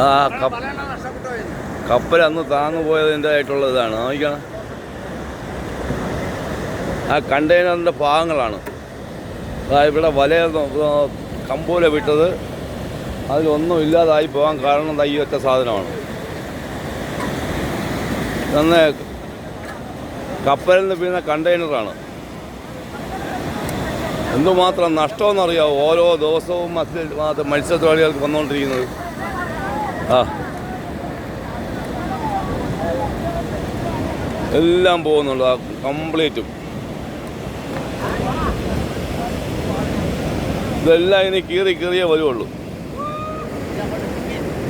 ആ കപ്പൽ അന്ന് താന്നു പോയതിൻ്റെ ആയിട്ടുള്ള ഇതാണ് നോക്കണം. ആ കണ്ടെയ്നറിൻ്റെ ഭാഗങ്ങളാണ്. ഇവിടെ വലയ കമ്പോല വിട്ടത് അതിലൊന്നും ഇല്ലാതായി പോകാൻ കാരണം ഈ ഒറ്റ സാധനമാണ്. നന്നെ കപ്പലിൽ നിന്ന് വീഴുന്ന കണ്ടെയ്നറാണ്. എന്തുമാത്രം നഷ്ടമെന്നറിയാമോ ഓരോ ദിവസവും മത്സ്യത്തൊഴിലാളികൾക്ക് വന്നുകൊണ്ടിരിക്കുന്നത്. എല്ലാം പോകുന്നുണ്ട് കംപ്ലീറ്റും. ഇതെല്ലാം ഇനി കീറിയേ വരുള്ളൂ.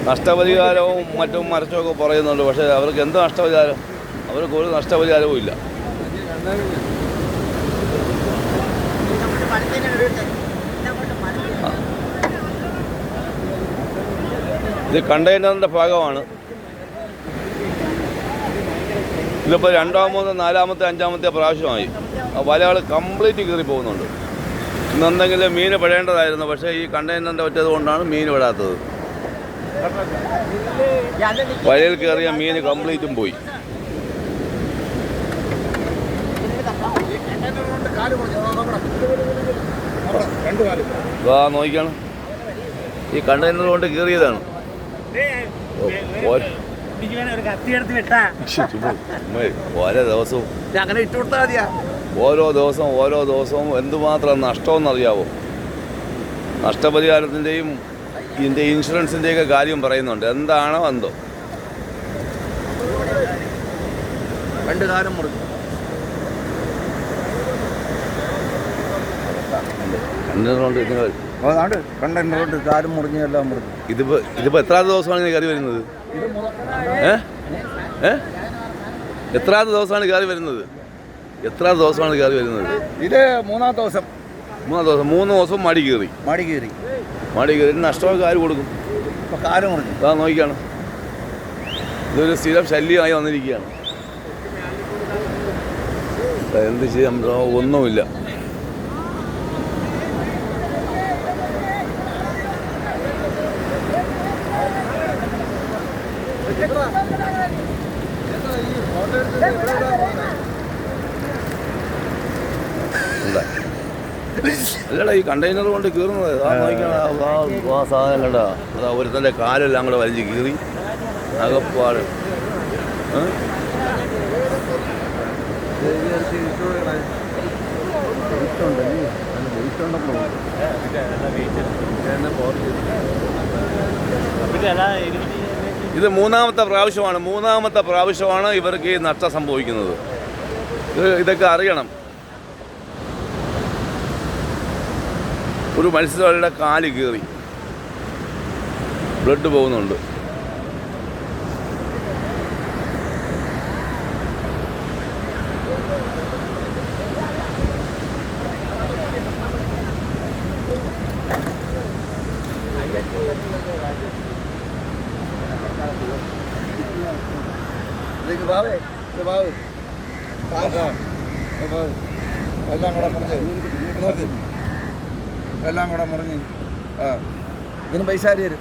നഷ്ടപരിഹാരവും മറ്റും മരച്ചൊക്കെ പറയുന്നുണ്ട്. പക്ഷേ അവർക്ക് എന്ത് നഷ്ടപരിഹാരം? അവർക്ക് ഒരു നഷ്ടപരിഹാരവും ഇല്ല. ഇത് കണ്ടെയ്നറിൻ്റെ ഭാഗമാണ്. ഇതിപ്പോൾ രണ്ടാമത്തെ, നാലാമത്തെ, അഞ്ചാമത്തെ പ്രാവശ്യമായി വലകൾ കംപ്ലീറ്റ് കീറി പോകുന്നുണ്ട്. ഇന്നെന്തെങ്കിലും മീൻ പെടേണ്ടതായിരുന്നു. പക്ഷേ ഈ കണ്ടെയ്നറിൻ്റെ ഒറ്റത് കൊണ്ടാണ് മീൻ പെടാത്തത്. വലയിൽ കയറിയ മീൻ കംപ്ലീറ്റും പോയി. നോക്കിയാണ് ഈ കണ്ടെയ്നർ കൊണ്ട് കീറിയതാണ്. ഓരോ ദിവസവും എന്തുമാത്രം നഷ്ടമെന്നറിയാവോ? നഷ്ടപരിഹാരത്തിൻ്റെയും ഇതിൻ്റെ ഇൻഷുറൻസിൻ്റെയൊക്കെ കാര്യം പറയുന്നുണ്ട്. എന്താണോ എന്തോ രണ്ട് കാലം മുറിഞ്ഞു. കണ്ടെയ്നറുകൊണ്ട് കാലും മുറിഞ്ഞു, എല്ലാം മുറിഞ്ഞു. ഇതിപ്പോൾ എത്ര ദിവസമാണ് കയറി വരുന്നത്? എത്രാമത്തെ ദിവസമാണ് കയറി വരുന്നത്? ഇത് മൂന്നാം ദിവസം. 3 ദിവസം മടി കയറി നഷ്ടമൊക്കെ ആര് കൊടുക്കും? കാലം മുറിഞ്ഞു. നോക്കിയാണ് ഇതൊരു സ്ഥിരം ശല്യമായി വന്നിരിക്കുകയാണ്. എന്ത് ചെയ്യാൻ ഒന്നുമില്ല. അല്ലടാ ഈ കണ്ടെയ്നർ കൊണ്ട് കീറുന്നത് ആ സാധനം കണ്ട അതാ ഒരുത്തൻ്റെ കാലെല്ലാം കൂടെ വലിച്ച് കീറി അകപ്പാട്. ഇത് മൂന്നാമത്തെ പ്രാവശ്യമാണ് ഇവർക്ക് ഈ നഷ്ടം സംഭവിക്കുന്നത്. ഇതൊക്കെ അറിയണം. ഒരു മത്സ്യത്തൊഴിലാളിയുടെ കാല് കീറി ബ്ലഡ് പോകുന്നുണ്ട്. എല്ലാം കൂടെ മുറിഞ്ഞ് ഇതിന് പൈസ ആര് തരും?